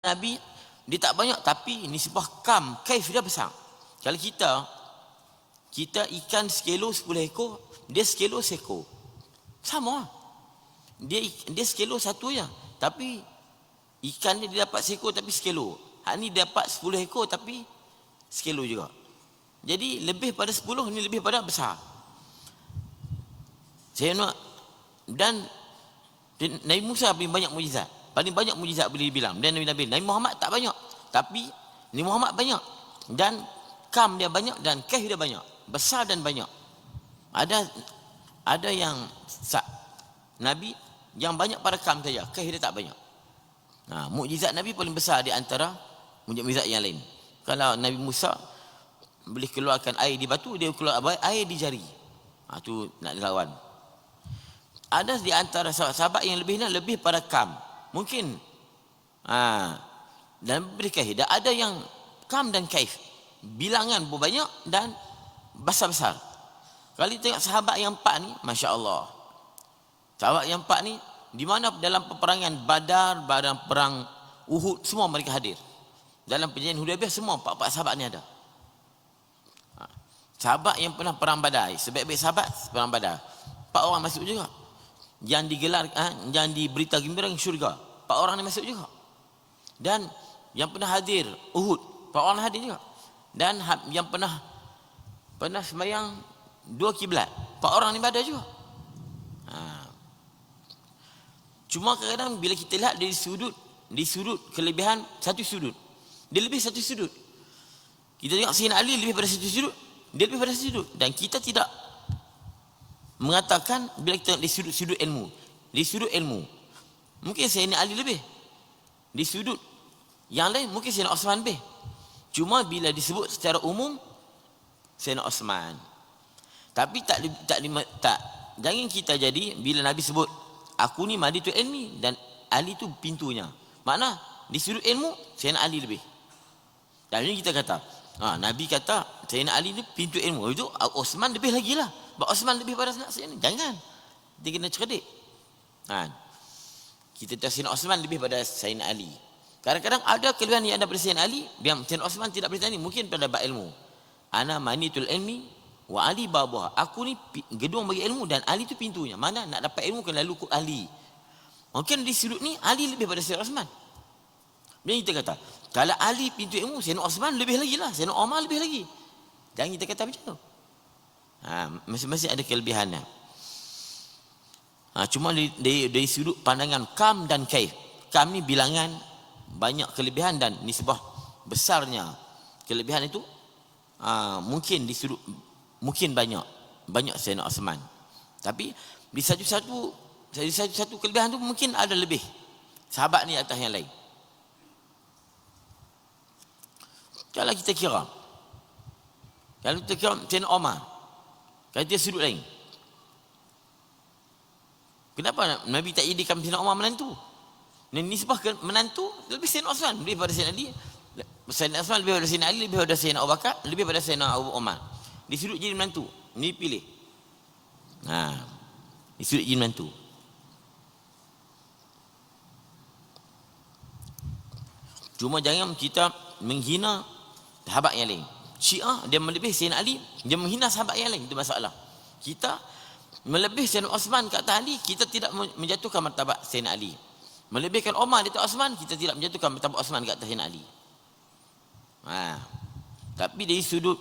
Nabi dia tak banyak, tapi nisbah kaif dia besar. Kalau kita ikan sekilo 10 ekor, dia sekilo seekor. Sama. Dia sekilo satu je, tapi ikan dia dapat seekor tapi sekilo. Hak ni dapat 10 ekor tapi sekilo juga. Jadi lebih pada 10, ni lebih pada besar. Saya nak, dan Nabi Musa paling banyak mujizat. Paling banyak mujizat boleh dibilang. Dan Nabi Muhammad tak banyak, tapi Nabi Muhammad banyak. Dan kam dia banyak dan kaif dia banyak. Besar dan banyak. Ada yang Nabi yang banyak pada kam saja, kaif dia tak banyak. Mukjizat Nabi paling besar di antara mukjizat yang lain. Kalau Nabi Musa boleh keluarkan air di batu, dia keluar air di jari. Tu nak dilawan. Ada di antara sahabat yang lebih pada kam. Mungkin dan beri kaif. Dan ada yang kam dan kaif. Bilangan pun banyak dan besar-besar. Kalau tengok sahabat yang 4 ni, Masya Allah. Sahabat yang 4 ni, di mana dalam peperangan Badar, perang Uhud, semua mereka hadir. Dalam perjanjian Hudaybiyah, semua 4 sahabat ni ada. Sahabat yang pernah perang Badar, sebaik-baik sahabat perang Badar, 4 orang masuk juga. Yang digelar, yang diberita gembira syurga, 4 orang ni masuk juga. Dan yang pernah hadir Uhud, 4 orang hadir juga. Dan yang pernah sembahyang 2 kiblat, 4 orang ni badar juga. Cuma kadang-kadang bila kita lihat dari sudut kelebihan satu sudut, dia lebih satu sudut. Kita tengok Sayyidina Ali lebih pada satu sudut, dia lebih pada satu sudut. Dan kita tidak mengatakan bila kita tengok di sudut ilmu, mungkin Sayyidina Ali lebih. Di sudut yang lain mungkin Sayyidina Osman lebih. Cuma bila disebut secara umum Sayyidina Osman. Tapi tak jangan kita jadi bila Nabi sebut aku ni maditul ilmi dan Ali tu pintunya. Makna di sudut ilmu Sayyidina Ali lebih. Dan ini kita kata, Nabi kata Sayyidina Ali ni pintu ilmu. Itu Osman lebih lagi lah. Osman lebih pada Sayyidina. Jangan. Dia kena cerdik. Kita tahu Sayyidina Osman lebih pada Sayyidina Ali. Kadang-kadang ada kelebihan yang ada pada Sayyidina Ali, yang Sayyidina Osman tidak boleh tanya. Mungkin pada bab ilmu. Ana manitul ilmi wa Ali babuha. Aku ni gedung bagi ilmu dan Ali tu pintunya. Mana nak dapat ilmu kena lalu ke Ali. Mungkin di sudut ni Ali lebih pada Sayyidina Osman. Dan kita kata, kalau Ali pintu ilmu, Sayyidina Osman lebih lagi lah. Sayyidina Umar lebih lagi. Jangan kita kata macam tu. Masing-masing ada kelebihannya. Cuma dari sudut pandangan kam dan kaif. Kam ni bilangan banyak kelebihan dan nisbah besarnya kelebihan itu. Mungkin di sudut mungkin banyak Sayyidina Osman. Tapi di satu kelebihan tu mungkin ada lebih sahabat ni atas yang lain. Kalau kita kira Sayyidina Umar, kalau dia sudut lain, kenapa Nabi tak jadikan Sayyidina Umar menantu? Dan nisbah menantu lebih Sayyidina Osman, lebih pada Sayyidina Ali. Sayyidina Osman lebih pada Sayyidina Ali, lebih pada Sayyidina Abu Bakar, lebih pada Sayyidina Abu Umar. Di sudut jadi menantu, ni pilih. Di sudut jadi menantu. Cuma jangan kita menghina sahabat yang lain. Syiah dia melebihi Sayyidina Ali, dia menghina sahabat yang lain, itu masalah. Kita melebihi Sayyidina Osman ke atas Ali, kita tidak menjatuhkan martabat Sayyidina Ali. Melebihkan Umar di atas Osman, kita tidak menjatuhkan martabat Osman ke atas Sayyidina Ali. Tapi dari sudut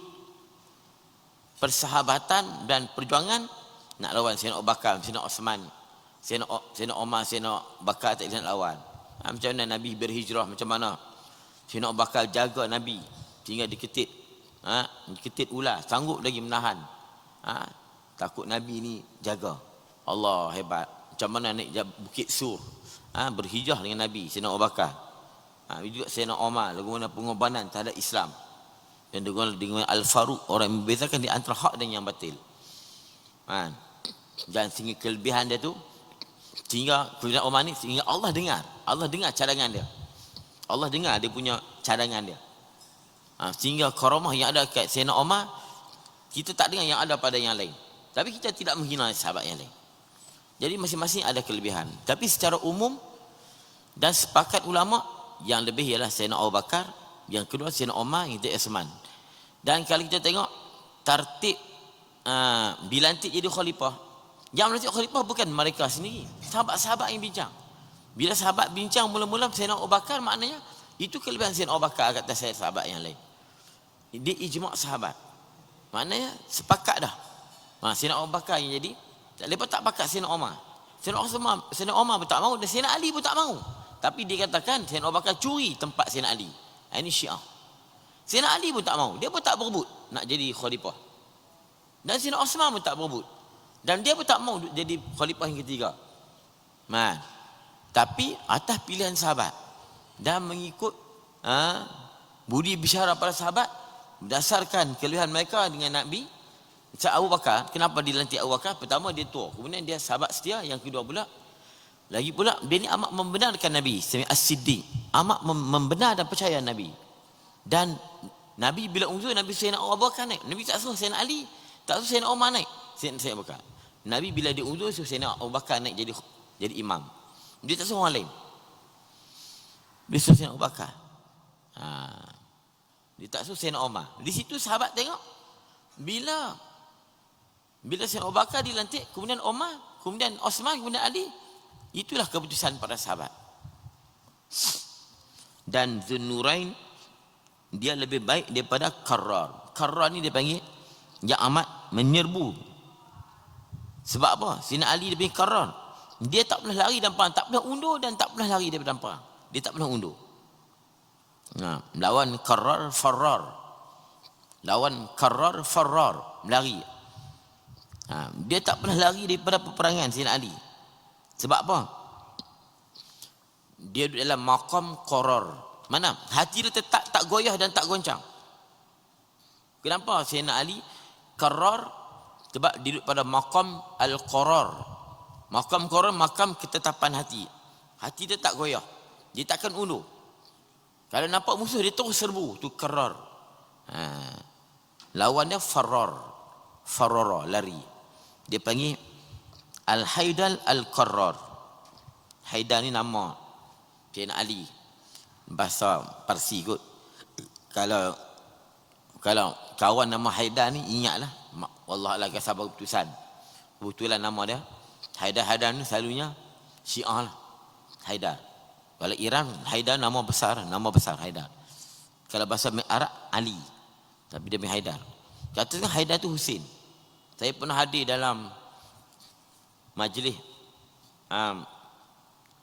persahabatan dan perjuangan, nak lawan Sayyidina Abu Bakar, Sayyidina Osman, Sayyidina Umar, Sayyidina Abu Bakar tak boleh nak lawan. Macam mana Nabi berhijrah, macam mana Sayyidina Abu Bakar jaga Nabi sehingga diketit ular, sanggup lagi menahan. Takut Nabi ni jaga. Allah hebat. Macam mana naik Bukit Sur, berhijrah dengan Nabi Sayyidina Abu Bakar. Juga Sayyidina Umar bagaimana pengorbanan terhadap Islam. Dan dengan Al-Faruq, orang yang membezakan di antara hak dan yang batil. Dan sehingga kelebihan dia tu, sehingga Sayyidina Umar ni, sehingga Allah dengar cadangan dia. Allah dengar dia punya cadangan dia. Sehingga karamah yang ada kat Sayyidina Umar, kita tak dengar yang ada pada yang lain. Tapi kita tidak menghina sahabat yang lain. Jadi masing-masing ada kelebihan. Tapi secara umum dan sepakat ulama, yang lebih ialah Sayyidina Abu Bakar, yang kedua Sayyidina Umar, yang ketiga Uthman. Dan kalau kita tengok tertib dilantik jadi khalifah, yang melantik khalifah bukan mereka sendiri, sahabat-sahabat yang bincang. Bila sahabat bincang mula-mula Sayyidina Abu Bakar, maknanya itu kelebihan Sayyidina Abu Bakar atas sahabat yang lain. Dia ijma' sahabat, maknanya sepakat dah. Sayyidina Abu Bakar yang jadi, lepas tak pakat Sayyidina Umar. Sayyidina Umar pun tak mahu, dan Sayyidina Ali pun tak mahu. Tapi dia katakan Sayyidina Abu Bakar curi tempat Sayyidina Ali. Ini Syiah. Sayyidina Ali pun tak mahu, dia pun tak berebut nak jadi khalifah. Dan Sayyidina Uthman pun tak berebut, dan dia pun tak mahu jadi khalifah yang ketiga. Tapi atas pilihan sahabat dan mengikut budi bisyarah para sahabat, berdasarkan kelebihan mereka dengan Nabi. Abu Bakar, kenapa dilantik Abu Bakar? Pertama, dia tua, kemudian dia sahabat setia. Yang kedua pula, lagi pula dia ni amat membenarkan Nabi, As-Siddiq, amat membenar dan percaya Nabi. Dan Nabi bila uzur, Nabi Sayyidina Abu Bakar naik. Nabi tak suruh Sayyidina Ali, tak suruh Sayyidina Umar naik. Sayyidina Abu Bakar, Nabi bila dia uzur, suruh Sayyidina Abu Bakar naik jadi imam. Dia tak suruh orang lain, dia suruh Sayyidina Abu Bakar. Dia tak suruh Sayyidina Umar. Di situ sahabat tengok, bila Sayyidina Abu Bakar dilantik, kemudian Umar, kemudian Uthman, kemudian Ali, itulah keputusan para sahabat. Dan Zunnurain dia lebih baik daripada Qarrar. Qarrar ni dia panggil yang amat menyerbu. Sebab apa? Sayyidina Ali lebih Qarrar. Dia tak pernah lari dan perang, tak pernah undur dan tak pernah lari daripada perang. Dia tak pernah undur. Lawan Qarrar Farrar. Lawan Qarrar Farrar, melari. Dia tak pernah lari daripada peperangan Sayyidina Ali. Sebab apa? Dia duduk dalam maqam qarar. Mana? Hati dia tetap tak goyah dan tak goncang. Kenapa Sayyidina Ali qarar? Sebab dia duduk pada maqam al-qarar. Maqam qarar, maqam ketetapan hati. Hati dia tak goyah, dia takkan undur. Kalau nampak musuh, dia terus serbu. Tu qarar. Lawannya farrar. Farrara, lari. Dia panggil Al-Haidal Al-Qarrar. Haidar ni nama Sayyidina Ali, bahasa Parsi kot. Kalau kawan nama Haidar ni, ingatlah, wallahualam sabar keputusan. Kebetulan nama dia Haidar ni selalunya Syiah lah, Haidar. Kalau Iran, Haidar nama besar Haidar. Kalau bahasa Arab, Ali, tapi dia punya Haidar. Katakan Haidar tu Husin. Saya pernah hadir dalam majlis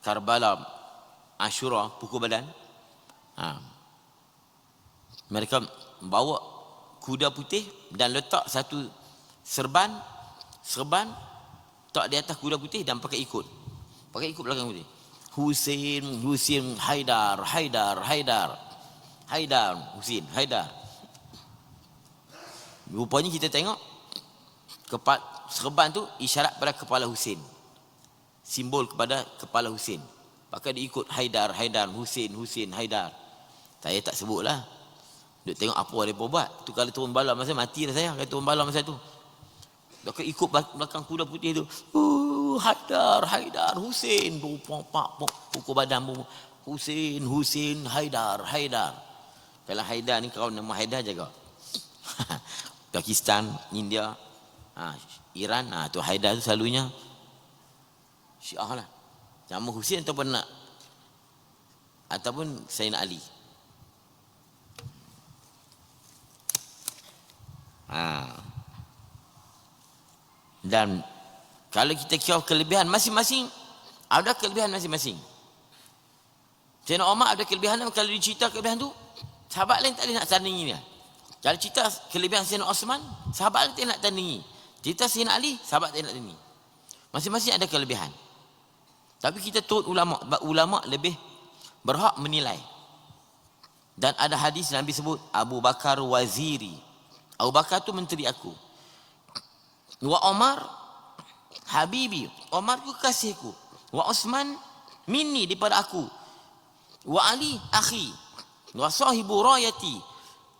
Karbala Ashura, pukul badan. Mereka bawa kuda putih dan letak satu serban tak di atas kuda putih dan pakai ikut belakang putih. Husin, Haidar, Husin, Haidar. Rupanya kita tengok serban tu isyarat pada kepala Husin, simbol kepada kepala Husin. Maka diikut Haidar, Husin, Haidar. Saya tak sebutlah. Duk tengok apa dia buat. Tu kalau turun bala masa mati dah saya. Kalau turun bala masa tu, maka ikut belakang kuda putih tu. Haidar, Husin, pukul badan Husin, Haidar. Kalau Haidar ni, kau nama Haidar jaga. Pakistan, India, Iran, tu Haidar tu selalunya Syiah lah. Sama Husin ataupun Sayyidina Ali. Dan kalau kita kira kelebihan masing-masing, ada kelebihan masing-masing. Sayyidina Umar ada kelebihan. Kalau dicerita kelebihan tu, sahabat lain tak boleh nak tandingi dia. Kalau cerita kelebihan Sayyidina Uthman, sahabat lain tak nak tandingi. Cerita Sayyidina Ali, sahabat tak nak tandingi. Masing-masing ada kelebihan. Tapi kita turut ulama'. Ulama' lebih berhak menilai. Dan ada hadis Nabi sebut, Abu Bakar waziri. Abu Bakar tu menteri aku. Wa Umar habibi. Umar tu kasihku. Wa Uthman minni, daripada aku. Wa Ali akhi. Wa sahibu rayati.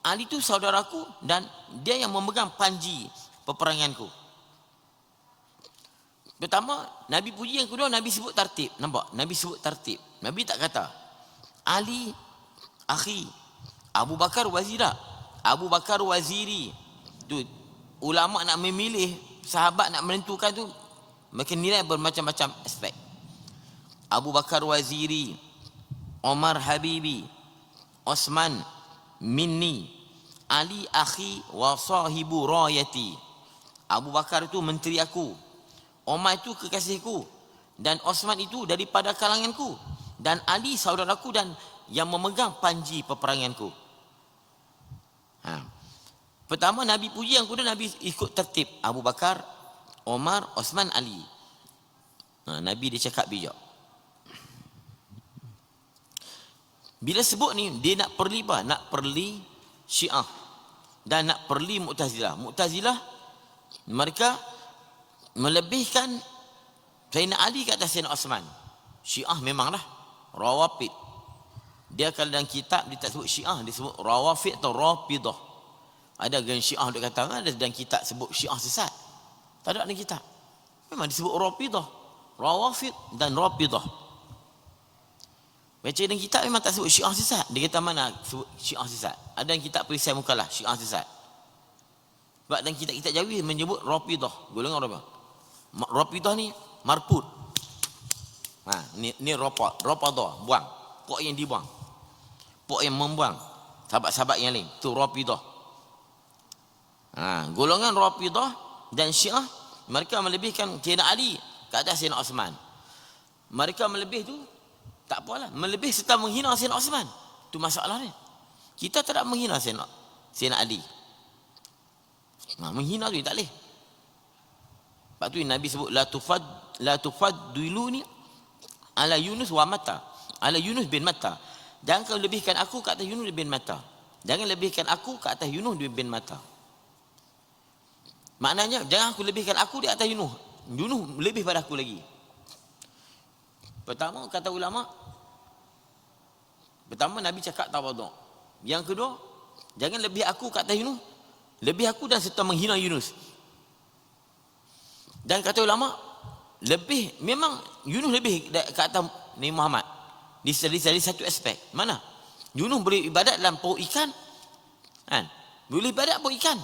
Ali tu saudaraku dan dia yang memegang panji peperanganku. Pertama, Nabi puji. Yang kedua, Nabi sebut tertib. Nampak? Nabi sebut tertib. Nabi tak kata Ali akhi, Abu Bakar wazira, Abu Bakar waziri. Tu ulama nak memilih, sahabat nak menentukan tu makin nilai bermacam-macam aspek. Abu Bakar waziri, Omar habibi, Osman minni, Ali akhi wa sahibu rayati. Abu Bakar itu menteri aku, Omar itu kekasihku, dan Osman itu daripada kalanganku, dan Ali saudaraku dan yang memegang panji peperanganku. Pertama Nabi puji, yang kedua Nabi ikut tertib. Abu Bakar, Omar, Osman, Ali. Nabi dia cakap bijak. Bila sebut ni, dia nak perli apa? Nak perli Syiah dan nak perli Mu'tazilah. Mu'tazilah mereka melebihkan Sayyidina Ali ke atas Sayyidina Osman. Syiah memanglah Rawafid. Dia kalau dalam kitab dia tak sebut Syiah, dia sebut Rawafid atau Rafidah. Ada gen Syiah dia kata, ada dalam kitab sebut Syiah sesat. Tak ada dalam kitab. Memang disebut Rafidah, Rawafid dan Rafidah. Baca dalam kitab memang tak sebut Syiah sesat. Dia kata mana sebut Syiah sesat? Ada dalam kitab perisai mukalah Syiah sesat. Sebab dalam kitab-kitab Jawi menyebut Rafidah, golongan Rafidah. Rafidah ni marput. Ni Rafidah, buang. Pok yang dibuang. Pok yang membuang sahabat-sahabat yang lain. Tu Rafidah. Golongan Rafidah dan Syiah, mereka melebihkan Sayyidina Ali ke atas Sayyidina Osman. Mereka melebih tu tak apalah, melebih serta menghina Sayyidina Osman. Tu masalah ni. Kita tak nak menghina Sayyidina Ali. Menghina tu tak boleh. Sebab tu Nabi sebut la tufaddiluni ala Yunus wa Matta, ala Yunus bin Matta. Jangan kau lebihkan aku ke atas Yunus bin Matta. Jangan lebihkan aku ke atas Yunus bin Matta. Maknanya jangan aku lebihkan aku di atas Yunus. Yunus lebih pada aku lagi. Pertama kata ulama, pertama Nabi cakap tawaduk. Yang kedua, jangan lebih aku ke atas Yunus. Lebih aku dan serta menghina Yunus. Dan kata ulama, lebih memang Yunus lebih ke atas Nabi Muhammad. Di satu aspek. Mana? Yunus boleh ibadat dalam perut ikan. Kan? Boleh ibadat perut ikan.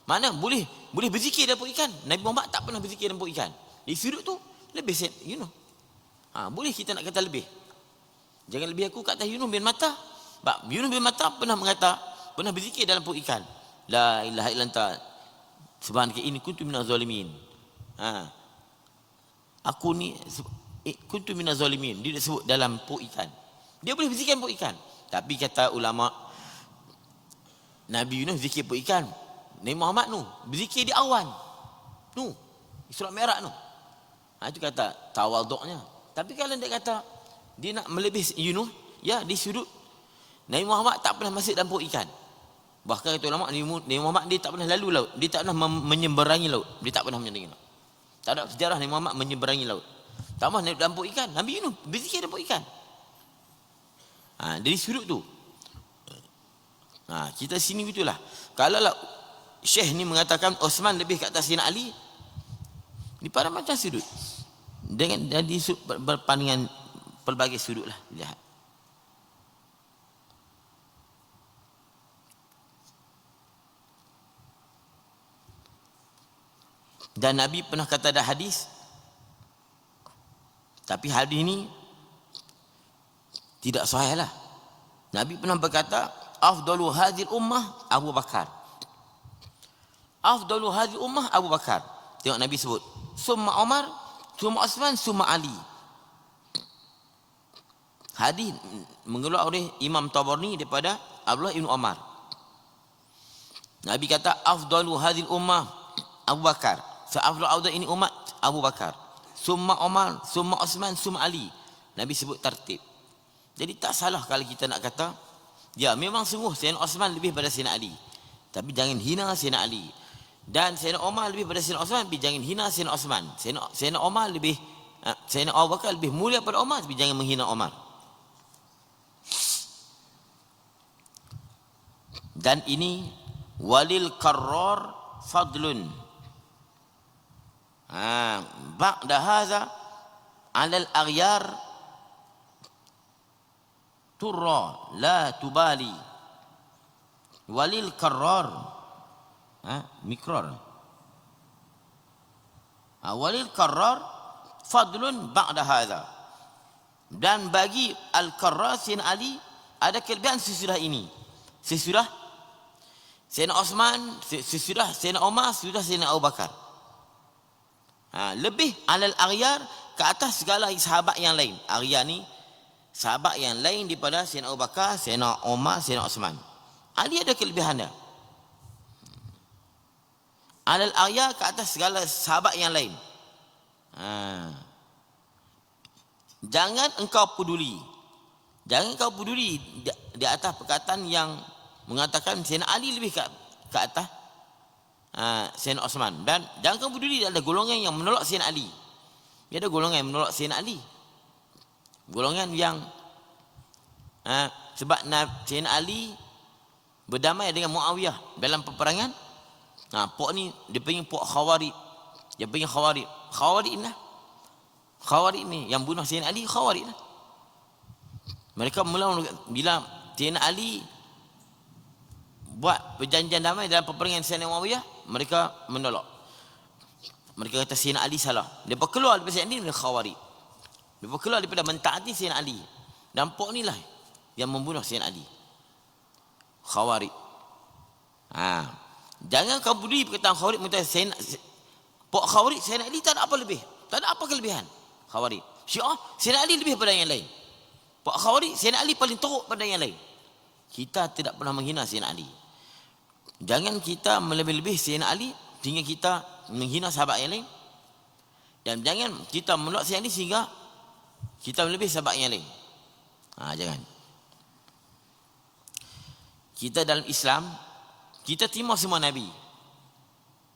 Mana? Boleh berzikir dalam perut ikan. Nabi Muhammad tak pernah berzikir dalam perut ikan. Di sudut tu lebih Yunus. Boleh kita nak kata lebih. Jangan lebih aku ke atas Yunus bin Matta. Sebab Yunus bin Matta pernah berzikir dalam perut ikan. La ilaha illa anta subhanaka inni kuntu minaz zalimin. Aku ni kuntu minaz zalimin. Dia sebut dalam perut ikan. Dia boleh berzikir dalam perut ikan. Tapi kata ulama, Nabi Yunus berzikir perut ikan. Nabi Muhammad tu berzikir di awan. Tu, Isra Mi'raj tu. Itu kata tawaduknya. Tapi kalau dia kata dia nak melebih Yunus, ya di sudut Nabi Muhammad tak pernah masuk dalam perut ikan. Bahkan kata ulama, Nabi Muhammad dia tak pernah lalu laut, dia tak pernah menyeberangi laut, dia tak pernah menyeberangi laut. Tak ada sejarah Nabi Muhammad menyeberangi laut. Tambah dalam perut ikan, Nabi Yunus berzikir dalam perut ikan. Dari sudut tu. Kita sini gitulah. Kalau lah Syekh ni mengatakan Osman lebih ke atas Sayyidina Ali, di pada macam sudut. Dengan dari berpandingan pelbagai sudut lah lihat. Dan Nabi pernah kata ada hadis, tapi hadis ini tidak sahih lah. Nabi pernah berkata, afdalu hadhil ummah Abu Bakar. Afdalu hadhil ummah Abu Bakar. Tengok Nabi sebut, summa Umar, summa Osman, summa Ali. Hadis mengeluarkan oleh Imam Tabarani daripada Abdullah ibn Umar. Nabi kata, afdalu hadhil ummah Abu Bakar. Seafdal auda ini umat Abu Bakar. Summa Umar, summa Osman, summa Ali. Nabi sebut tertib. Jadi tak salah kalau kita nak kata, ya memang sungguh Sayyidina Osman lebih pada Sayyidina Ali. Tapi jangan hina Sayyidina Ali. Dan Sayyidina Umar lebih pada Sayyidina Osman, tapi jangan hina Sayyidina Osman. Sayyidina Umar lebih, Sayyidina Abu Bakar lebih mulia pada Umar, tapi jangan menghina Umar. Dan ini walil karrar fadlun. Ba'da hadza 'ala al-aghyar turra la tubali walil karrar mikrar walil karrar fadlun ba'da hadha. Dan bagi Al-Karrar Sayyidina Ali ada kelebihan sesudah ini, sesudah Sayyidina Osman, sesudah Sayyidina Umar, sesudah Sayyidina Abu Bakar. Lebih alal aghyar, ke atas segala sahabat yang lain. Aghyar ni sahabat yang lain daripada Sayyidina Abu Bakar, Sayyidina Umar, Sayyidina Osman. Ali ada kelebihan dia. Alal aghyar, ke atas segala sahabat yang lain. Jangan engkau peduli di atas perkataan yang mengatakan Sayyidina Ali lebih ke atas Sayyidina Osman. Dan jangan kau peduli ada golongan yang menolak Sayyidina Ali. Dia ada golongan yang menolak Sayyidina Ali. Golongan yang sebab Sayyidina Ali berdamai dengan Muawiyah dalam peperangan. Pok ni dia panggil pok Khawarij. Dia panggil Khawarij. Khawarij ni yang bunuh Sayyidina Ali, Khawarij lah. Mereka bila Sayyidina Ali buat perjanjian damai dalam peperangan Sayyidina Muawiyah, mereka menolak. Mereka kata Sayyidina Ali salah. Mereka keluar daripada Sayyidina Ali, mereka Khawarij. Mereka keluar daripada mentaati Sayyidina Ali. Dan pok ni lah yang membunuh Sayyidina Ali, Khawarij. Jangan kau peduli perkataan Khawarij. Pok Khawarij, Sayyidina Ali tak ada apa lebih. Tak ada apa kelebihan. Khawarij. Syiah, Sayyidina Ali lebih pada yang lain. Pak Khawarij, Sayyidina Ali paling teruk pada yang lain. Kita tidak pernah menghina Sayyidina Ali. Jangan kita melebih-lebih Sayyidina Ali sehingga kita menghina sahabat yang lain. Dan jangan kita menolak Sayyidina Ali sehingga kita melebih sahabat yang lain. Jangan. Kita dalam Islam, kita terima semua Nabi.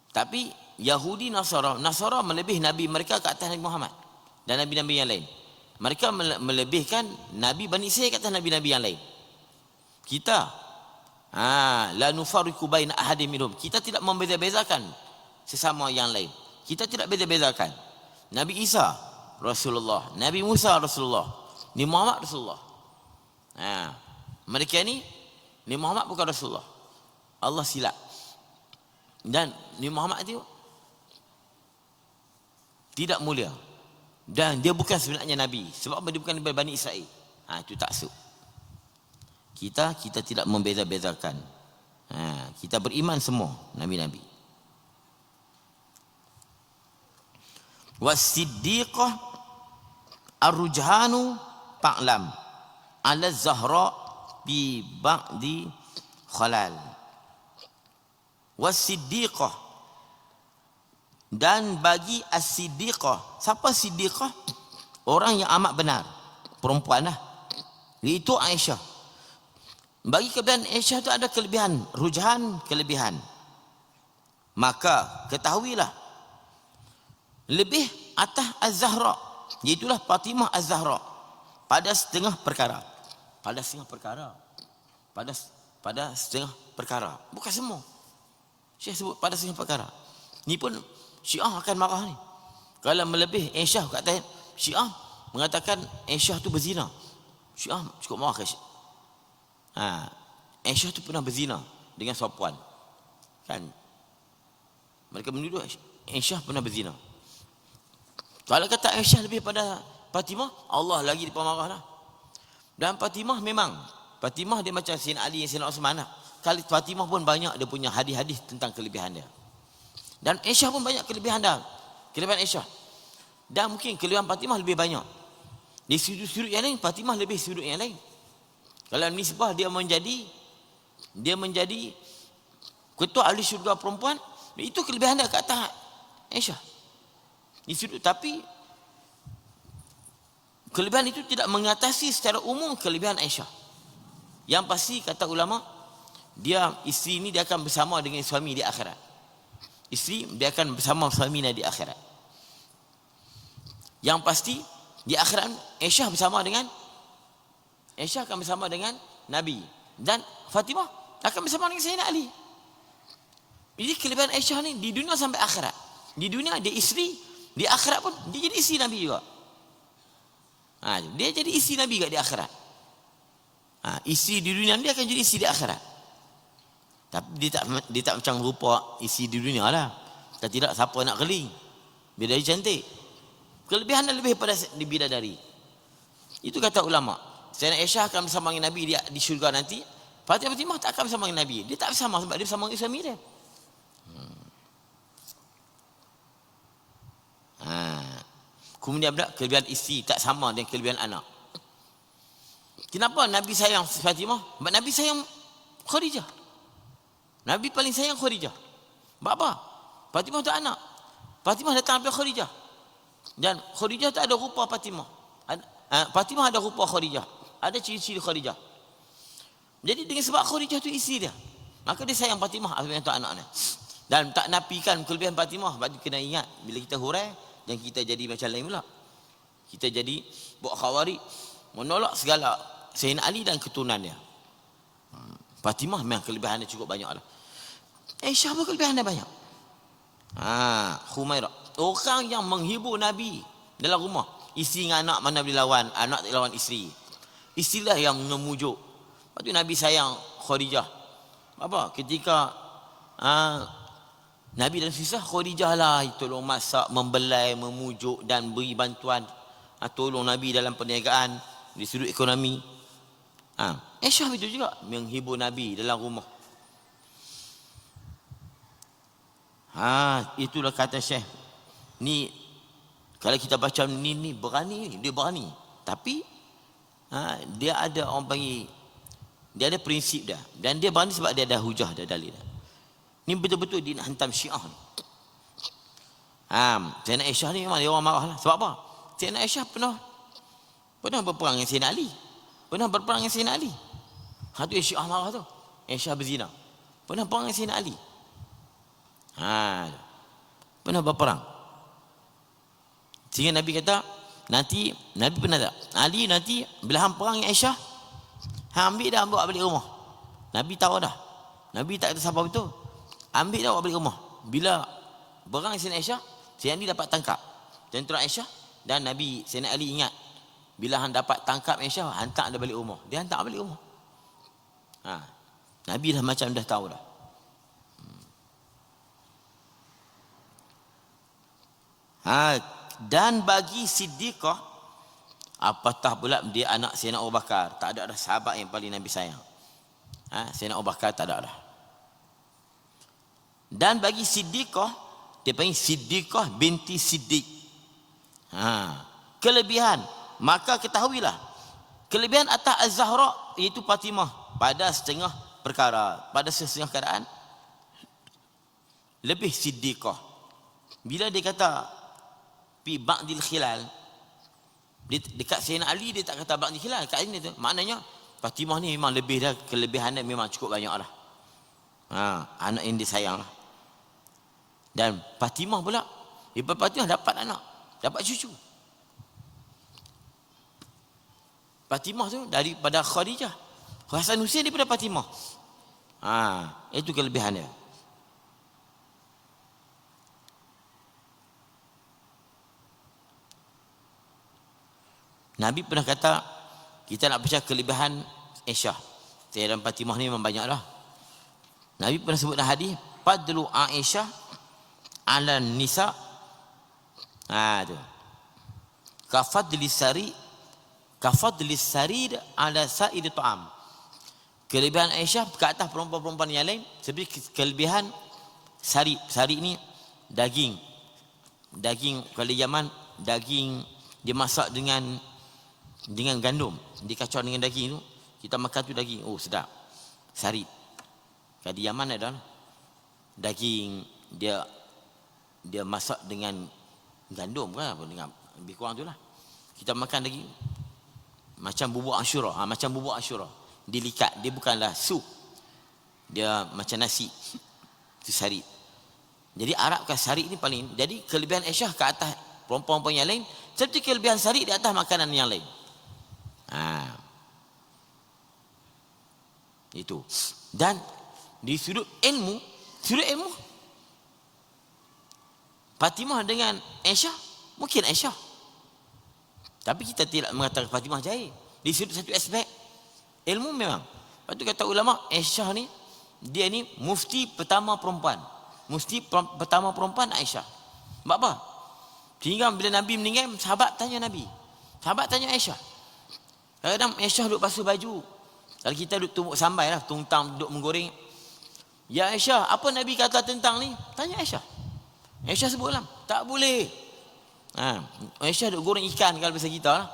Tapi Yahudi, Nasara melebih Nabi mereka ke atas Nabi Muhammad dan Nabi-Nabi yang lain. Mereka melebihkan Nabi Bani Israil ke atas Nabi-Nabi yang lain. Kita la nufarriqu baina ahadin minhum. Kita tidak membeza-bezakan sesama yang lain. Kita tidak beza-bezakan. Nabi Isa Rasulullah, Nabi Musa Rasulullah, Nabi Muhammad Rasulullah. Mereka ni Nabi Muhammad bukan Rasulullah. Allah silap. Dan Nabi Muhammad itu tidak mulia. Dan dia bukan sebenarnya Nabi. Sebab dia bukan daripada Bani Israel. Itu taksub. Kita tidak membeza-bezakan. Kita beriman semua Nabi-Nabi. Was-siddiqah ar-rujhanu fa'lam ala zahra bi ba'di khalal. Was-siddiqah, dan bagi as-siddiqah. Siapa siddiqah? Orang yang amat benar, perempuan lah. Itu Aisyah. Bagi kelebihan Aisyah itu ada kelebihan rujhan, kelebihan. Maka ketahuilah lebih atas Az-Zahra, iaitulah Fatimah Az-Zahra, pada setengah perkara. Pada setengah perkara. Pada setengah perkara. Bukan semua. Syekh sebut pada setengah perkara. Ni pun Syiah akan marah ni. Kalau melebih Aisyah, kata Syiah mengatakan Aisyah tu berzina. Syiah cukup marah ke Syiah. Aisyah tu pernah berzina dengan seorang. Kan? Mereka menuduh Aisyah pernah berzina. Kalau kata Aisyah lebih pada Fatimah, Allah lagi dia marah lah. Dan Fatimah memang, Fatimah dia macam Sayyidina Ali, Sayyidina Osman lah. Kali Fatimah pun banyak dia punya hadis-hadis tentang kelebihan dia. Dan Aisyah pun banyak kelebihan dia. Kelebihan Aisyah. Dan mungkin kelebihan Fatimah lebih banyak. Di sudut-sudut yang lain, Fatimah lebih sudut yang lain. Kalau nisbah dia menjadi ketua ahli syurga perempuan, itu kelebihan dia kat atas Aisyah. Di sudut, tapi kelebihan itu tidak mengatasi secara umum kelebihan Aisyah. Yang pasti kata ulama, dia isteri ni dia akan bersama dengan suami di akhirat. Isteri dia akan bersama suaminya di akhirat. Yang pasti di akhirat Aisyah akan bersama dengan Nabi, dan Fatimah akan bersama dengan Sayyidina Ali. Jadi kelebihan Aisyah ni di dunia sampai akhirat. Di dunia dia isteri, di akhirat pun dia jadi isteri Nabi juga. Dia jadi isteri Nabi juga di akhirat. Isi di dunia dia akan jadi isi di akhirat. Tapi dia tak macam rupa isi di dunia lah. Kalau tidak, siapa nak keli? Bidadari cantik. Kelebihan lebih pada di bidadari. Itu kata ulama. Sayyidina Aisyah akan bersama dengan Nabi di syurga nanti. Fatimah tak akan bersama dengan Nabi. Dia tak bersama sebab dia bersama dengan suami dia. Kemudian pula kelebihan isteri tak sama dengan kelebihan anak. Kenapa Nabi sayang Fatimah? Sebab Nabi sayang Khadijah. Nabi paling sayang Khadijah. Sebab apa? Fatimah tak anak. Fatimah datang daripada Khadijah. Dan Khadijah tak ada rupa Fatimah. Fatimah ada rupa Khadijah. Ada ciri-ciri Khadijah. Jadi dengan sebab Khadijah tu isteri dia, maka dia sayang Fatimah untuk anak-anak. Dan tak nafikan kelebihan Fatimah. Sebab tu kena ingat, bila kita hurai dan kita jadi macam lain pula. Kita jadi buat khawarij, menolak segala Sayyidina Ali dan keturunan dia. Fatimah memang kelebihan dia cukup banyak lah. Aisyah pun kelebihan dia banyak. Humairah, orang yang menghibur Nabi dalam rumah. Isteri dengan anak mana boleh lawan, anak tak lawan isteri. Isterilah yang memujuk. Lepas tu Nabi sayang Khadijah. Apa? Ketika Nabi dan susah, Khadijah lah tolong masak, membelai, memujuk dan beri bantuan. Tolong Nabi dalam perniagaan, di sudut ekonomi. Aisyah itu juga menghibur Nabi dalam rumah. Itulah kata Syekh. Ni kalau kita baca ni berani, dia berani. Tapi dia ada orang panggil, dia ada prinsip dah. Dan dia berani sebab dia ada hujah, ada dalil. Ni betul-betul dia nak hantam Syiah ni. Sayyidina Aisyah ni memang dia orang marah lah. Sebab apa? Sayyidina Aisyah pernah berperang dengan Sayyidina Ali. Pernah berperang dengan Sayyidina Ali. Tu yang Syiah marah tu. Aisyah berzina. Pernah berperang dengan Sayyidina Ali. Pernah berperang. Sehingga Nabi kata, nanti Nabi pernah tak? Ali nanti bila hang perang dengan Aisyah, hang ambil dah, bawa balik rumah. Nabi tahu dah. Nabi tak kata siapa betul. Ambil dah, bawa balik rumah. Bila berang dengan Sayyidina Aisyah, Sayyidina Ali dapat tangkap tentera Aisyah. Dan Nabi Sayyidina Ali ingat, bila hang dapat tangkap Aisyah, hantar dia balik rumah. Dia hantar balik rumah. Nabi dah macam dah tahu dah. Dan bagi Siddiqah, apatah pula dia anak Sayyidina Abu Bakar. Tak ada sahabat yang paling Nabi sayang. Sayyidina Abu Bakar tak ada dah. Dan bagi Siddiqah, dia panggil Siddiqah binti Siddiq. Kelebihan, maka ketahuilah kelebihan atas Az-Zahra iaitu Fatimah pada setengah perkara, pada setengah keadaan lebih Siddiqah. Bila dia kata fi ba'dil khilal, dekat Sayyidina Ali dia tak kata ba'dil khilal, kat sini tu maknanya Fatimah ni memang lebih dah, kelebihan dia memang cukup banyak lah. Anak yang dia sayang lah. Dan Fatimah pula, Fatimah dapat anak, dapat cucu. Fatimah tu daripada Khadijah, Hasan Husain daripada Fatimah. Itu kelebihan dia. Nabi pernah kata, kita nak baca kelebihan Aisyah. Sayyidina Fatimah ni memang banyak lah. Nabi pernah sebut dalam hadis, fadlu Aisyah ala nisa. Tu. Kafadli sarid ala sa'id ta'am. Kelebihan Aisyah ke atas perempuan-perempuan yang lain seperti kelebihan sarid. Sarid ni daging. Daging kalau Yaman, daging dia masak dengan gandum, dikacau dengan daging tu, kita makan tu daging, sedap. Sarid. Kalau di Yaman ada daging dia masak dengan gandum kan, apa dengan lebih kurang itulah. Kita makan daging macam bubuk Ashura, macam bubuk Ashura. Dilikat, dia bukanlah sup. Dia macam nasi. Itu sarid. Jadi Arab kan sarid ni paling. Jadi kelebihan Aisyah ke atas perempuan-perempuan yang lain seperti kelebihan sarid di atas makanan yang lain. Itu. Dan di sudut ilmu Fatimah dengan Aisyah, mungkin Aisyah. Tapi kita tidak mengatakan Fatimah jahil. Di sudut satu aspek, Ilmu memang. Lepas tu kata ulama, Aisyah ni, dia ni mufti pertama perempuan. Pertama perempuan Aisyah. Sebab apa? Sehingga bila Nabi meninggal, sahabat tanya Nabi. Sahabat tanya Aisyah. Kadang-kadang Aisyah duduk basuh baju. Kalau kita duduk tumbuk sambai lah, tungtang duduk menggoreng. Ya Aisyah, apa Nabi kata tentang ni? Tanya Aisyah. Aisyah sebut lah, tak boleh. Aisyah duduk goreng ikan kalau bahasa kita lah.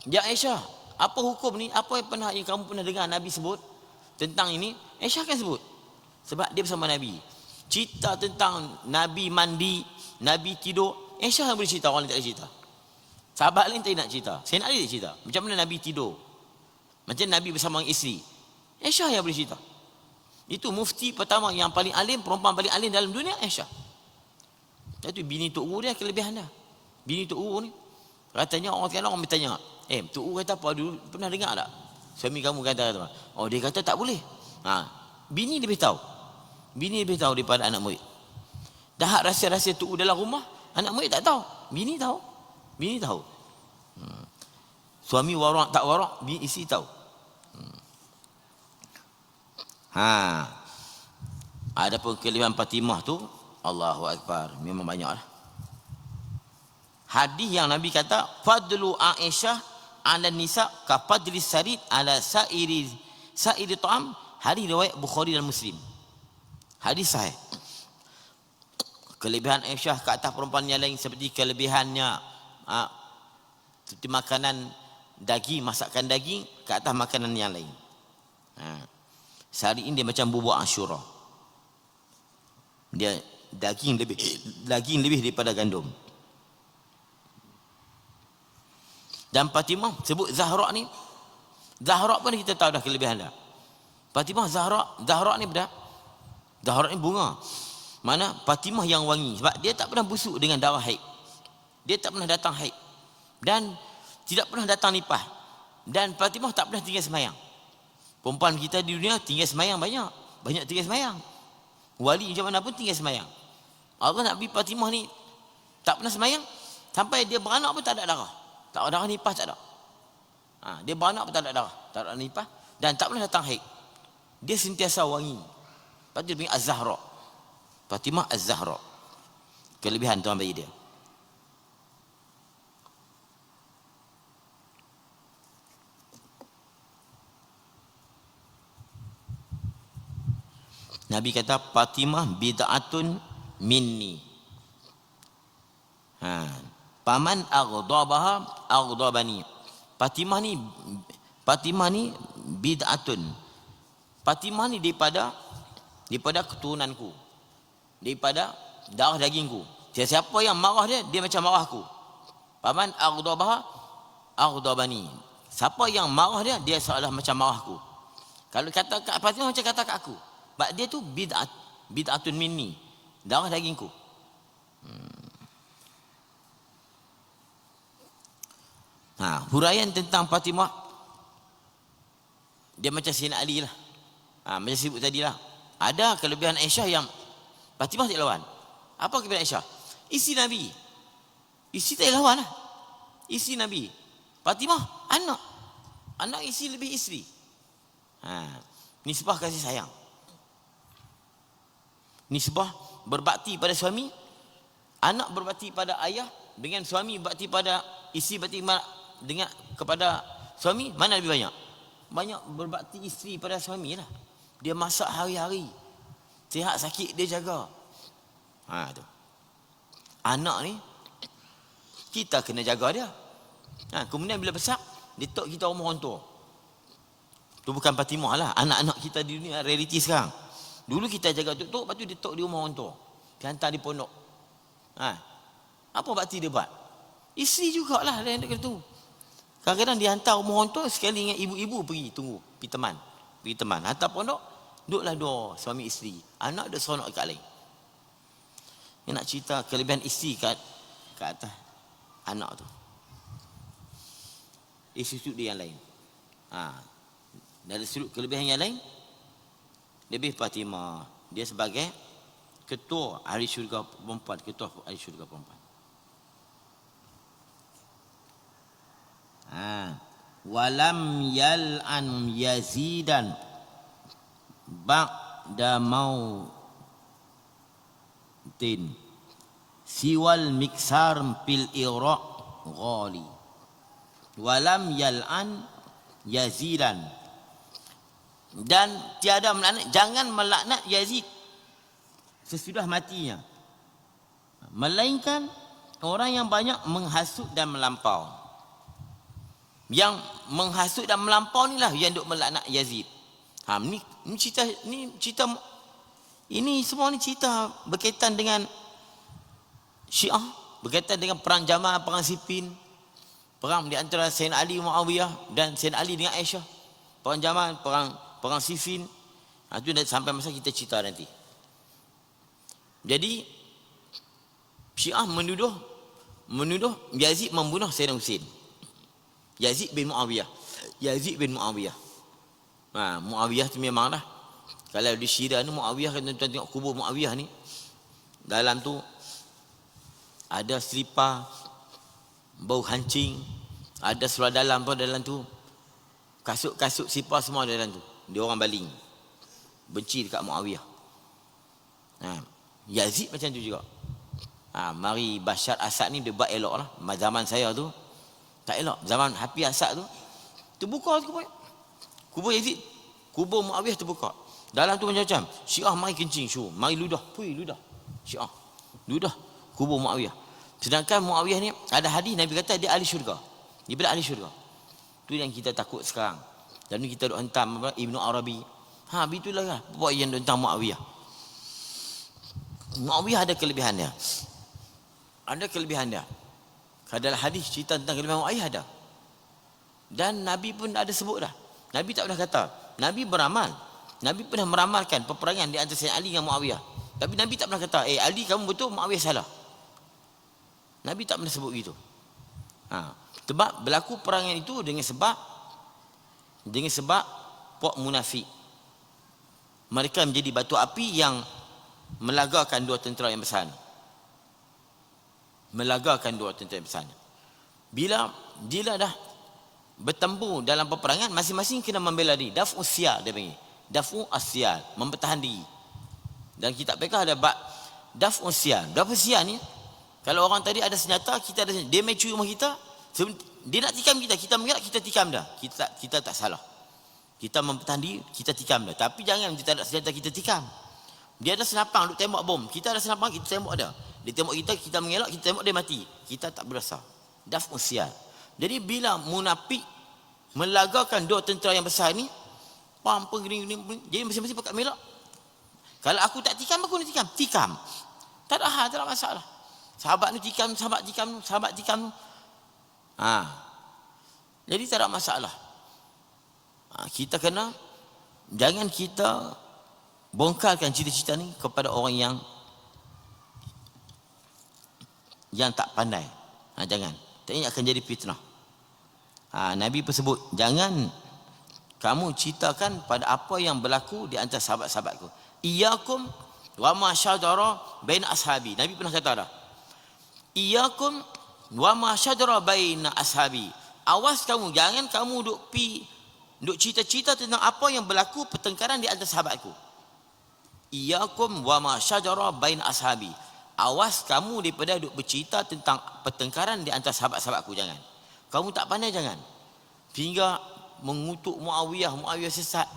Ya Aisyah, apa hukum ni? Apa yang kamu pernah dengar Nabi sebut tentang ini? Aisyah akan sebut. Sebab dia bersama Nabi. Cerita tentang Nabi mandi, Nabi tidur, Aisyah yang boleh cerita, orang lain tak boleh cerita. Sahabat lain tak nak cerita. Saya nak dia cerita. Macam mana Nabi tidur, macam Nabi bersama isteri, Aisyah yang boleh cerita. Itu mufti pertama yang paling alim, perempuan paling alim dalam dunia, Aisyah. Itu bini Tok Guru dia kelebihan dia. Bini Tok Guru ni, katanya orang bertanya, Tok Guru kata apa dulu, pernah dengar tak? Suami kamu kata apa? Oh, dia kata tak boleh. Bini lebih tahu. Bini lebih tahu daripada anak murid. Dah rahsia-rahsia Tok Guru dalam rumah, anak murid tak tahu. Bini tahu. Bini tahu. Suami warak tak warak, bini isteri tahu. Adapun kelebihan Fatimah tu, Allahu Akbar, memang banyaklah. Hadis yang Nabi kata, fadlu Aisyah ala nisa ka fadli sarid ala sairi ta'am. Hadis riwayat Bukhari dan Muslim. Hadis sahih. Kelebihan Aisyah ke atas perempuan yang lain seperti kelebihannya seperti makanan daging, masakan daging ke atas makanan yang lain. Sehari ini dia macam bubuk Asyura. Dia daging lebih daripada gandum. Dan Fatimah sebut Zahra ni. Zahra pun kita tahu dah kelebihan dia. Fatimah Zahra ni benda. Zahra ni bunga. Mana Fatimah yang wangi, sebab dia tak pernah busuk dengan darah haid. Dia tak pernah datang haid. Dan tidak pernah datang nipah. Dan Fatimah tak pernah tinggal semayang. Perempuan kita di dunia tinggal semayang banyak tinggal semayang. Wali macam mana pun tinggal semayang. Allah nak beri Fatimah ni tak pernah semayang, sampai dia beranak pun tak ada darah. Tak ada darah nipah, tak ada. Dia beranak pun tak ada darah, tak ada nipah, dan tak pernah datang haid. Dia sentiasa wangi. Lepas tu dia panggil Az-Zahra. Fatimah Az-Zahra. Kelebihan Tuhan bagi dia. Nabi kata Fatimah bid'atun minni. Paman aghdabaha aghdabani. Fatimah ni bid'atun. Fatimah ni daripada keturunanku, daripada darah dagingku. Siapa yang marah dia macam marahku. Paman aghdabaha aghdabani. Siapa yang marah dia seolah macam marahku. Kalau kata kat Fatimah macam kata kat aku. Sebab dia tu bid'atun minni, darah dagingku. Huraian tentang Fatimah, dia macam Sayyidina Ali lah. Macam sebut tadi lah. Ada kelebihan Aisyah yang Fatimah tak lawan. Apa kelebihan Aisyah? Isi Nabi. Isi tak lawan lah. Isi Nabi. Fatimah anak isi lebih isteri. Nisbah kasih sayang. Nisbah berbakti pada suami, anak berbakti pada ayah, dengan suami berbakti pada isteri, berbakti dengan kepada suami, mana lebih banyak? Banyak berbakti isteri pada suami lah. Dia masak hari-hari, sihat sakit dia jaga. Tu. Anak ni kita kena jaga dia. Kemudian bila besar, dia tok kita rumah orang tua. Tu bukan Fatimah lah, anak-anak kita di dunia realiti sekarang. Dulu kita jaga tok, lepas tu dia tok di rumah orang tua. Dia hantar di pondok. Apa bakti dia buat? Isteri jugalah yang dekat tu. Kadang-kadang dia hantar rumah orang tua, sekali dengan ibu-ibu pergi teman. Hantar pondok, duduklah dua suami isteri. Anak dia seronok kat lain. Dia nak cerita kelebihan isteri kat atas anak tu. Dari sudut dia yang lain. Dari sudut kelebihan yang lain, lebih Fatimah. Dia sebagai ketua ahli syurga perempuan, ketua ahli syurga perempuan. walam yal'an Yazidan ba'da mautin siwal miksar pil iraq ghali. Walam yal'an Yazidan, dan tiada melaknat, jangan melaknat Yazid sesudah matinya, melainkan orang yang banyak menghasut dan melampau. Yang menghasut dan melampau inilah yang duk melaknat Yazid. Ni cerita ini semua ni cerita berkaitan dengan Syiah, berkaitan dengan perang Jamal, perang Siffin, perang di antara Sayyidina Ali Muawiyah dan Sayyidina Ali dengan Aisyah, perang Jamal, perang Siffin. Itu sampai masa kita cerita nanti. Jadi Syiah menuduh Yazid membunuh Sayyidina Husain. Yazid bin Muawiyah. Muawiyah tu memanglah, kalau di Syria ni Muawiyah, kan tuan-tuan tengok kubur Muawiyah ni, dalam tu ada selipar bau hancing, ada seluar dalam pun dalam tu, kasut-kasut selipar semua dalam tu. Dia orang baling benci dekat Muawiyah. Yazid macam tu juga. Mari Bashar Asad ni dia buat elok lah. Zaman saya tu tak elok. Zaman Hafiz Asad tu terbuka kubur Yazid, kubur Muawiyah terbuka. Dalam tu macam-macam. Syiah mari kencing, mari ludah. Syiah ludah kubur Muawiyah. Sedangkan Muawiyah ni ada hadis Nabi kata dia ahli syurga. Dia bila ahli syurga. Tu yang kita takut sekarang. Dan ni kita duk hentam Ibnu Arabi. Begitulah lah buat yang duk hentam Muawiyah. Muawiyah ada kelebihan dia. Dalam hadis cerita tentang kelebihan Muawiyah ada. Dan Nabi pun ada sebut dah. Nabi tak pernah kata. Nabi beramal. Nabi pernah meramalkan peperangan di antara Sayyidina Ali dengan Muawiyah. Tapi Nabi tak pernah kata, Ali kamu betul, Muawiyah salah. Nabi tak pernah sebut gitu. Sebab berlaku perangan itu dengan sebab puak munafik. Mereka menjadi batu api yang melagakan dua tentera yang besar. Bila dah bertempur dalam peperangan, masing-masing kena membela diri. Daf'u siyal dia panggil. Daf'u asyal, mempertahan diri. Dan kitab fiqh ada bab daf'u siyal. Daf'u siyal ni, kalau orang tadi ada senjata, kita ada senjata, dia main curi rumah kita, dia nak tikam kita mengelak, kita tikam dah. Kita tak salah. Kita mempertahan diri, kita tikam dah. Tapi jangan dia tak ada senjata kita tikam. Dia ada senapang duk tembak bom, kita ada senapang, kita tembak dia. Dia tembak kita mengelak, kita tembak dia mati. Kita tak berdosa. Daf'u siyal. Jadi bila munafik melagakan dua tentera yang besar ni, jadi masing-masing pakat melak. Kalau aku tak tikam, aku nak tikam. Tak ada hal, tak ada masalah. Sahabat ni tikam, sahabat tikam. Jadi tak ada masalah. Kita kena, jangan kita bongkarkan cita-cita ni kepada orang yang tak pandai. Jangan. Ini akan jadi fitnah. Nabi pun sebut, jangan kamu ceritakan pada apa yang berlaku di antara sahabat-sahabatku. Iyyakum wa ma syajara baina ashabi. Nabi pernah kata dah. Iyyakum wa ma syajara baina ashabi. Awas kamu, jangan kamu duk cerita-cerita tentang apa yang berlaku pertengkaran di antara sahabatku. Iyyakum wa ma syajara baina ashabi. Awas kamu daripada duk bercerita tentang pertengkaran di antara sahabat-sahabatku, jangan. Kamu tak pandai, jangan. Sehingga mengutuk Muawiyah sesat.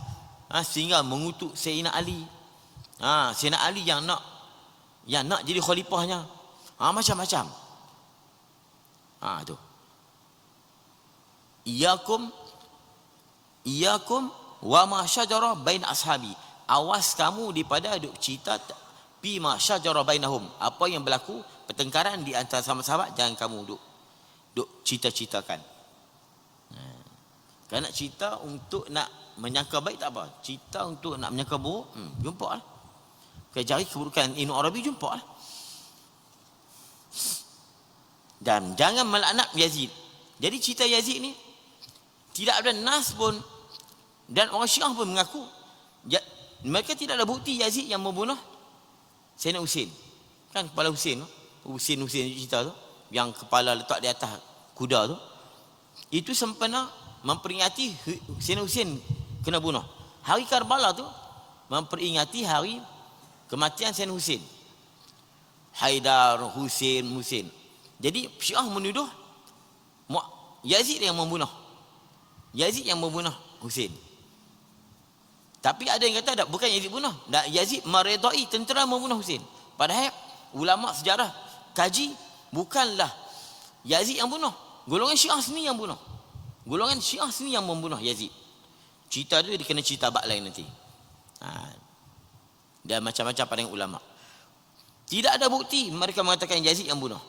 Sehingga mengutuk Sayyidina Ali. Sayyidina Ali yang nak jadi khalifahnya. Macam-macam. Tu. Iyyakum wa ma syajara bain ashabi. Awas kamu daripada duk cerita bima syajara bainahum, apa yang berlaku pertengkaran di antara sahabat-sahabat, jangan kamu duk cerita-ceritakan. Kalau nak cerita untuk nak menyangka baik tak apa, cerita untuk nak menyangka buruk, jumpa lah. Kalau cari keburukan Ibnu Arabi, jumpa lah. Dan jangan melaknat Yazid. Jadi cerita Yazid ni tidak ada nas pun, dan orang Syiah pun mengaku mereka tidak ada bukti Yazid yang membunuh Sayyidina Husain. Kan kepala Husain cerita tu, yang kepala letak di atas kuda tu, itu sempena memperingati Sayyidina Husain kena bunuh. Hari Karbala tu memperingati hari kematian Sayyidina Husain. Haidar, Husain. Jadi Syiah menuduh Yazid yang membunuh. Yazid yang membunuh Husain. Tapi ada yang kata bukan Yazid bunuh. Yazid meredai tentera membunuh Husain. Padahal ulama sejarah kaji, bukanlah Yazid yang bunuh. Golongan Syiah sendiri yang bunuh. Golongan Syiah sendiri yang membunuh Yazid. Cerita tu dia kena cerita bab lain nanti. Dan macam-macam pada ulama. Tidak ada bukti mereka mengatakan Yazid yang bunuh.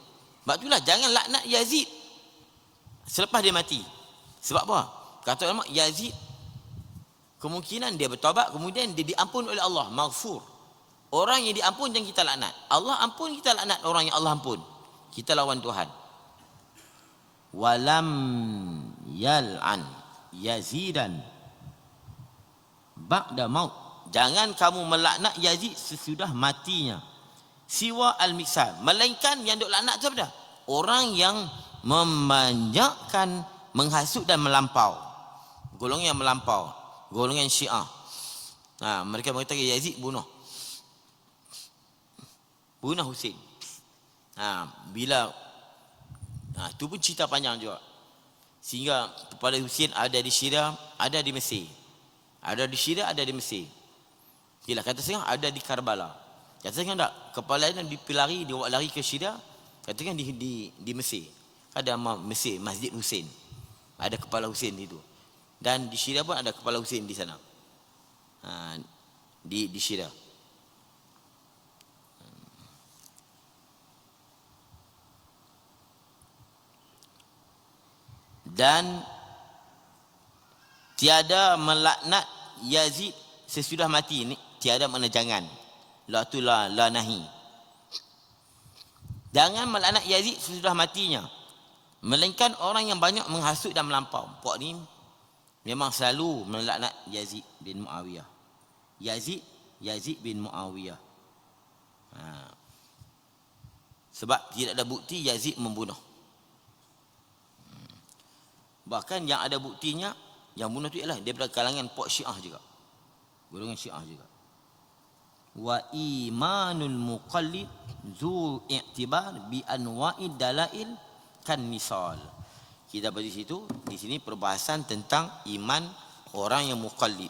Sebab itulah jangan laknat Yazid selepas dia mati. Sebab apa? Kata ulama, Yazid kemungkinan dia bertaubat, kemudian dia diampun oleh Allah, maghfur. Orang yang diampun jangan kita laknat. Allah ampun, kita laknat orang yang Allah ampun. Kita lawan Tuhan. Walam yal'an Yazidan ba'da maut. Jangan kamu melaknat Yazid sesudah matinya. Siwa al-miksar, melainkan yang duk laknat tu apa dah? Orang yang memanjakan, menghasut dan melampau. Golongan yang melampau, golongan Syiah. Mereka mengatakan Yazid bunuh Husain. Bila itu pun cerita panjang juga. Sehingga kepala Husain ada di Syria, ada di Mesir. Ada di Syria, ada di Mesir. Yalah, kata setengah ada di Karbala. Kata setengah tak, kepala yang dipelari, dia lari ke Syria. Katakan di Mesir. Ada Mesir, Masjid Husain. Ada kepala Husain itu. Dan di Syria pun ada kepala Husain di sana. Di Syria. Dan tiada melaknat Yazid sesudah mati. Ini tiada makna jangan. La tu la nahi. Jangan melaknat Yazid sesudah matinya, melainkan orang yang banyak menghasut dan melampau. Puak ni memang selalu melaknat Yazid bin Muawiyah. Yazid bin Muawiyah. Sebab tidak ada bukti Yazid membunuh. Bahkan yang ada buktinya, yang bunuh tu ialah daripada kalangan puak Syiah juga. Golongan Syiah juga. Wa imanul muqallid zu i'tibar bi anwa'id dalail kan misal. Kita pada situ, di sini perbahasan tentang iman orang yang muqallid.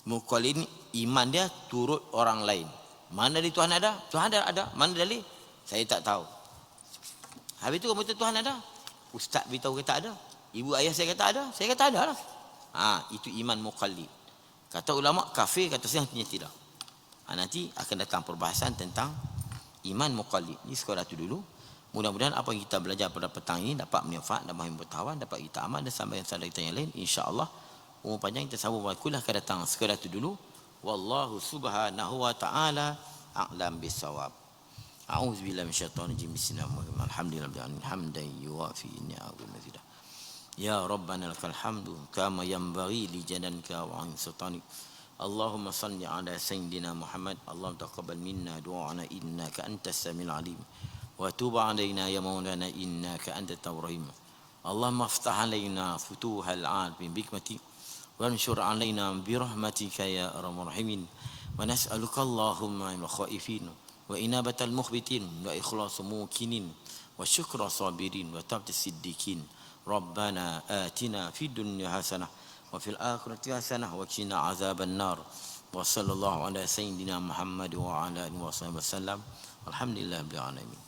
Muqallid ni iman dia turut orang lain. Mana dari Tuhan ada? Tuhan ada. Mana dalil? Saya tak tahu. Habis tu kamu Tuhan ada? Ustaz beritahu kata ada. Ibu ayah saya kata ada. Saya kata ada lah. Itu iman muqallid. Kata ulama kafir, kata saya tidak. Nanti akan datang perbahasan tentang iman muqallid. Ini sekadar itu dulu. Mudah-mudahan apa yang kita belajar pada petang ini dapat bermanfaat, dapat bertawan, dapat kita amal dan sampai yang kita yang lain. InsyaAllah umur panjang kita sambung kuliah akan datang. Sekadar itu dulu. Wallahu subhanahu wa ta'ala a'lam bisawab. A'udzubillahi minasyaitonir rajim. Bismillahirrahmanirrahim. Alhamdulillahirabbil hamdan yuwafi ni'amahu wa mazidah. Ya Rabbana lakal hamdu kama yanbaghi li jalanika wa 'azimi sultanik. Allahumma salli ala sayyidina Muhammad. Allahumma taqabbal minna du'ana innaka antas samiul alim wa tub 'alaina ya maulana innaka antat tawwabur rahim. Allahumma iftah 'alaina futuhal 'arifin bi hikmatik wa anshur 'alaina bi rahmatika ya arhamar rahimin. Wa nas'aluka Allahumma al khaifin wa inabatal mukhbitin wa ikhlas mukinin wa syukra sabirin wa tabtas siddiqin. Rabbana atina fid dunya hasanah wa fil akhirati hasanah wa qina azaban nar. Wa sallallahu ala sayyidina Muhammad wa ala alihi wasallam. Alhamdulillah rabbil alamin.